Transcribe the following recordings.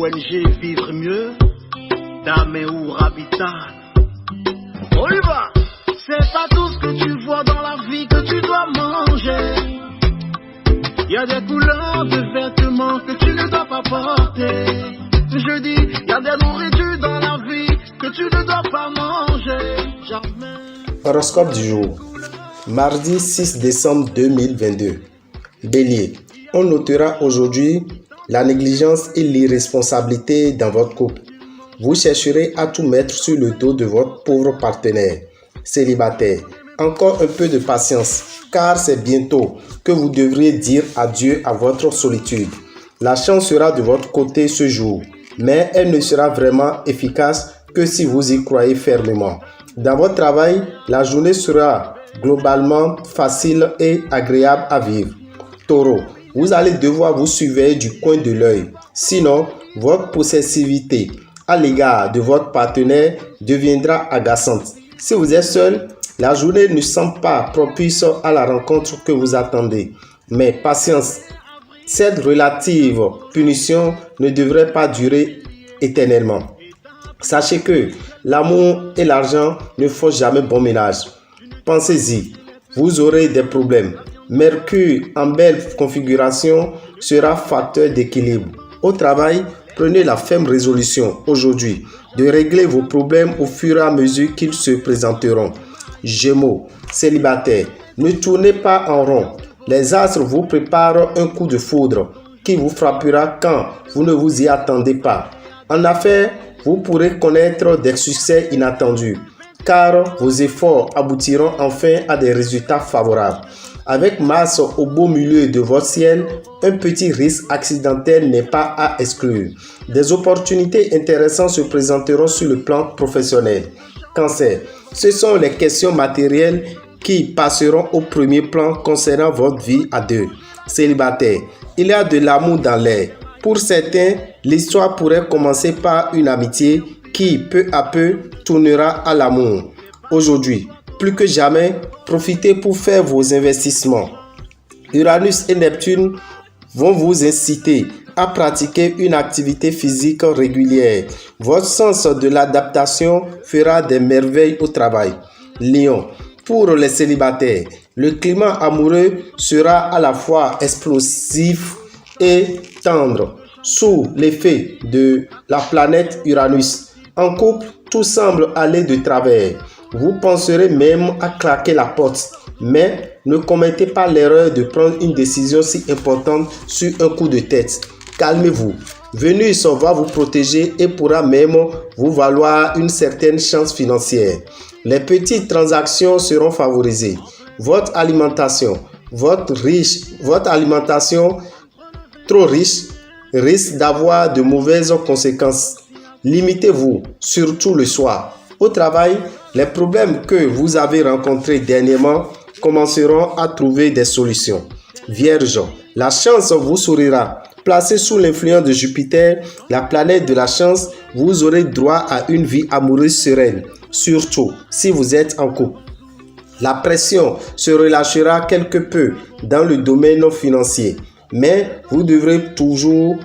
ONG Vivre Mieux, Dame ou Habitat. On y va. C'est pas tout ce que tu vois dans la vie que tu dois manger. Il y a des couleurs de vêtements que tu ne dois pas porter. Je dis, il y a des nourritures dans la vie que tu ne dois pas manger. Jamais. Horoscope du jour. Mardi 6 décembre 2022. Bélier. On notera aujourd'hui la négligence et l'irresponsabilité dans votre couple. Vous chercherez à tout mettre sur le dos de votre pauvre partenaire. Célibataire. Encore un peu de patience, car c'est bientôt que vous devriez dire adieu à votre solitude. La chance sera de votre côté ce jour, mais elle ne sera vraiment efficace que si vous y croyez fermement. Dans votre travail, la journée sera globalement facile et agréable à vivre. Taureau, vous allez devoir vous surveiller du coin de l'œil. Sinon, votre possessivité à l'égard de votre partenaire deviendra agaçante. Si vous êtes seul, la journée ne semble pas propice à la rencontre que vous attendez. Mais patience, cette relative punition ne devrait pas durer éternellement. Sachez que l'amour et l'argent ne font jamais bon ménage. Pensez-y, vous aurez des problèmes. Mercure en belle configuration sera facteur d'équilibre. Au travail, prenez la ferme résolution aujourd'hui de régler vos problèmes au fur et à mesure qu'ils se présenteront. Gémeaux, célibataire, ne tournez pas en rond. Les astres vous préparent un coup de foudre qui vous frappera quand vous ne vous y attendez pas. En affaires, vous pourrez connaître des succès inattendus, car vos efforts aboutiront enfin à des résultats favorables. Avec Mars au beau milieu de votre ciel, un petit risque accidentel n'est pas à exclure. Des opportunités intéressantes se présenteront sur le plan professionnel. Cancer, ce sont les questions matérielles qui passeront au premier plan concernant votre vie à deux. Célibataire, il y a de l'amour dans l'air. Pour certains, l'histoire pourrait commencer par une amitié qui, peu à peu, tournera à l'amour. Aujourd'hui, plus que jamais, profitez pour faire vos investissements. Uranus et Neptune vont vous inciter à pratiquer une activité physique régulière. Votre sens de l'adaptation fera des merveilles au travail. Lion, pour les célibataires, le climat amoureux sera à la fois explosif et tendre sous l'effet de la planète Uranus. En couple, tout semble aller de travers. Vous penserez même à claquer la porte, mais ne commettez pas l'erreur de prendre une décision si importante sur un coup de tête. Calmez-vous. Vénus va vous protéger et pourra même vous valoir une certaine chance financière. Les petites transactions seront favorisées. Votre alimentation trop riche risque d'avoir de mauvaises conséquences. Limitez-vous, surtout le soir. Au travail, les problèmes que vous avez rencontrés dernièrement commenceront à trouver des solutions. Vierge, la chance vous sourira. Placé sous l'influence de Jupiter, la planète de la chance, vous aurez droit à une vie amoureuse sereine, surtout si vous êtes en couple. La pression se relâchera quelque peu dans le domaine financier, mais vous devrez toujours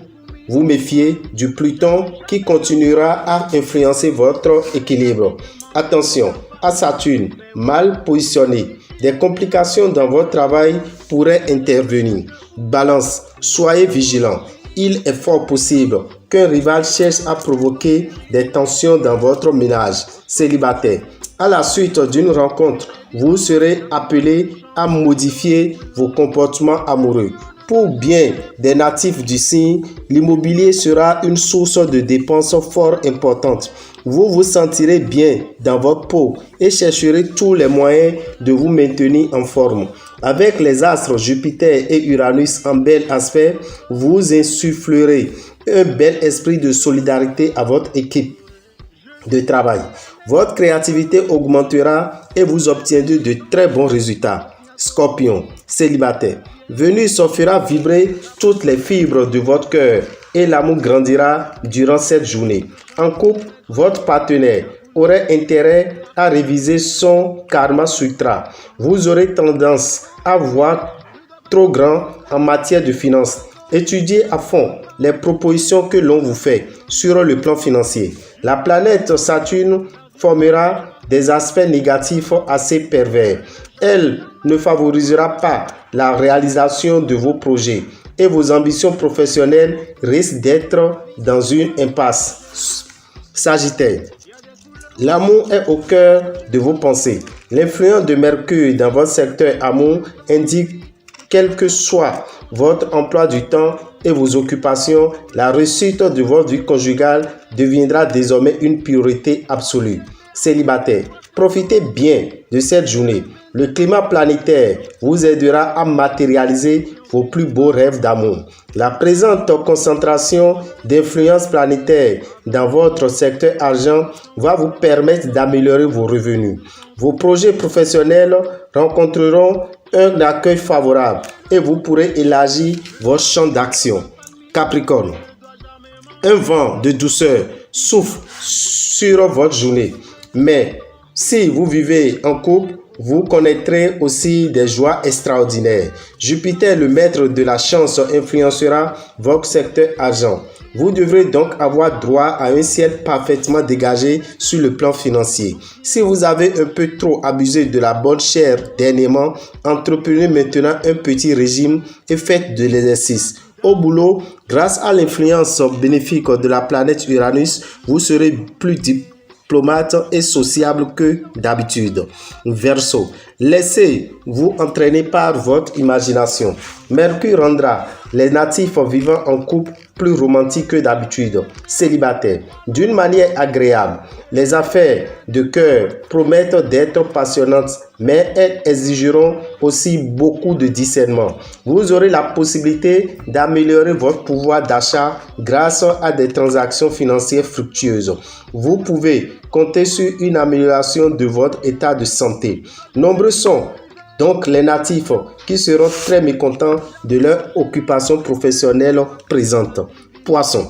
vous méfier du Pluton qui continuera à influencer votre équilibre. Attention à Saturne, mal positionné. Des complications dans votre travail pourraient intervenir. Balance, soyez vigilant. Il est fort possible qu'un rival cherche à provoquer des tensions dans votre ménage. Célibataire, à la suite d'une rencontre, vous serez appelé à modifier vos comportements amoureux. Pour bien des natifs du signe, l'immobilier sera une source de dépenses fort importante. Vous vous sentirez bien dans votre peau et chercherez tous les moyens de vous maintenir en forme. Avec les astres Jupiter et Uranus en bel aspect, vous insufflerez un bel esprit de solidarité à votre équipe de travail. Votre créativité augmentera et vous obtiendrez de très bons résultats. Scorpion, célibataire, Vénus fera vibrer toutes les fibres de votre cœur et l'amour grandira durant cette journée. En couple, votre partenaire aurait intérêt à réviser son Karma Sutra. Vous aurez tendance à voir trop grand en matière de finances. Étudiez à fond les propositions que l'on vous fait sur le plan financier. La planète Saturne formera des aspects négatifs assez pervers. Elle ne favorisera pas la réalisation de vos projets et vos ambitions professionnelles risquent d'être dans une impasse. Sagittaire, l'amour est au cœur de vos pensées. L'influence de Mercure dans votre secteur amour indique quel que soit votre emploi du temps et vos occupations, la réussite de votre vie conjugale deviendra désormais une priorité absolue. Célibataire, profitez bien de cette journée. Le climat planétaire vous aidera à matérialiser vos plus beaux rêves d'amour. La présente concentration d'influence planétaire dans votre secteur argent va vous permettre d'améliorer vos revenus. Vos projets professionnels rencontreront un accueil favorable et vous pourrez élargir votre champ d'action. Capricorne, un vent de douceur souffle sur votre journée, mais si vous vivez en couple, vous connaîtrez aussi des joies extraordinaires. Jupiter, le maître de la chance, influencera votre secteur argent. Vous devrez donc avoir droit à un ciel parfaitement dégagé sur le plan financier. Si vous avez un peu trop abusé de la bonne chair dernièrement, entreprenez maintenant un petit régime et faites de l'exercice. Au boulot, grâce à l'influence bénéfique de la planète Uranus, vous serez plus diplomate et sociable que d'habitude. Verseau, laissez-vous entraîner par votre imagination. Mercure rendra les natifs vivant en couple plus romantiques que d'habitude. Célibataire, d'une manière agréable, les affaires de cœur promettent d'être passionnantes, mais elles exigeront aussi beaucoup de discernement. Vous aurez la possibilité d'améliorer votre pouvoir d'achat grâce à des transactions financières fructueuses. Vous pouvez compter sur une amélioration de votre état de santé. Nombreux sont donc les natifs qui seront très mécontents de leur occupation professionnelle présente. Poisson,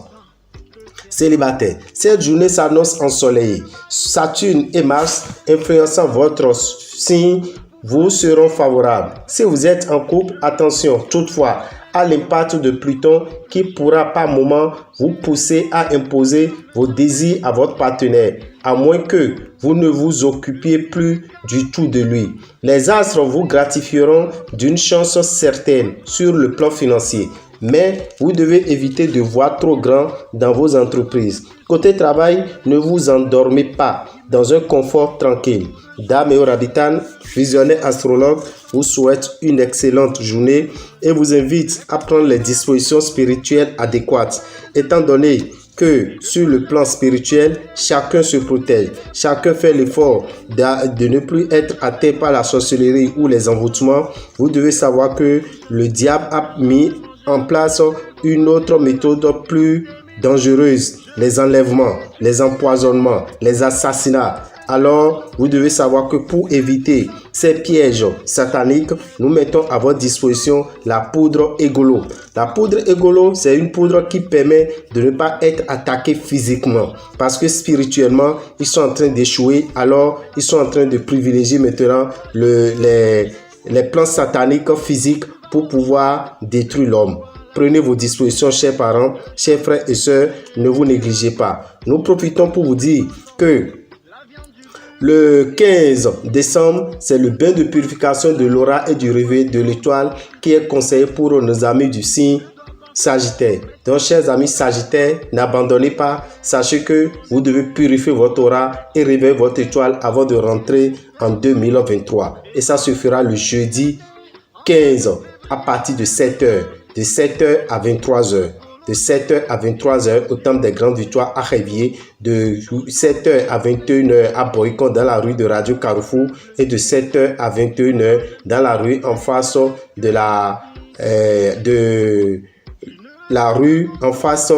célibataire, cette journée s'annonce ensoleillée. Saturne et Mars influençant votre signe vous seront favorables. Si vous êtes en couple, attention toutefois à l'impact de Pluton qui pourra par moment vous pousser à imposer vos désirs à votre partenaire, à moins que vous ne vous occupiez plus du tout de lui. Les astres vous gratifieront d'une chance certaine sur le plan financier, mais vous devez éviter de voir trop grand dans vos entreprises. Côté travail, ne vous endormez pas dans un confort tranquille. Dame et Orabitan, visionnaire astrologue, vous souhaite une excellente journée et vous invite à prendre les dispositions spirituelles adéquates, étant donné que sur le plan spirituel, chacun se protège, chacun fait l'effort de ne plus être atteint par la sorcellerie ou les envoûtements. Vous devez savoir que le diable a mis en place une autre méthode plus dangereuse, les enlèvements, les empoisonnements, les assassinats. Alors, vous devez savoir que pour éviter ces pièges sataniques, nous mettons à votre disposition la poudre Egolo. La poudre Egolo, c'est une poudre qui permet de ne pas être attaqué physiquement. Parce que spirituellement, ils sont en train d'échouer. Alors, ils sont en train de privilégier maintenant les plans sataniques physiques pour pouvoir détruire l'homme. Prenez vos dispositions, chers parents, chers frères et sœurs, ne vous négligez pas. Nous profitons pour vous dire que le 15 décembre, c'est le bain de purification de l'aura et du réveil de l'étoile qui est conseillé pour nos amis du signe Sagittaire. Donc, chers amis Sagittaires, n'abandonnez pas. Sachez que vous devez purifier votre aura et réveiller votre étoile avant de rentrer en 2023. Et ça se fera le jeudi 15 à partir de 7h. De 7h à 23h. De 7h à 23h au temple des Grandes Victoires à Révier, de 7h à 21h à Boycon dans la rue de Radio Carrefour et de 7h à 21h dans la rue en face de la rue en face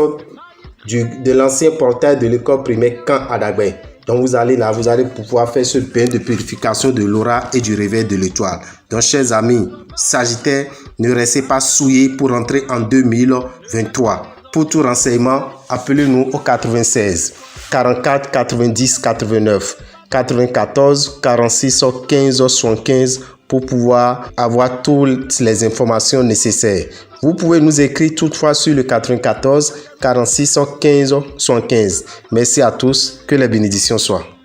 de l'ancien portail de l'école primaire Camp Adagbe. Donc vous allez là, vous allez pouvoir faire ce bain de purification de l'aura et du réveil de l'étoile. Donc chers amis Sagittaires, ne restez pas souillés pour entrer en 2023. Pour tout renseignement, appelez-nous au 96 44 90 89 94 46 15 75 pour pouvoir avoir toutes les informations nécessaires. Vous pouvez nous écrire toutefois sur le 94 46 15 75. Merci à tous, que les bénédictions soient.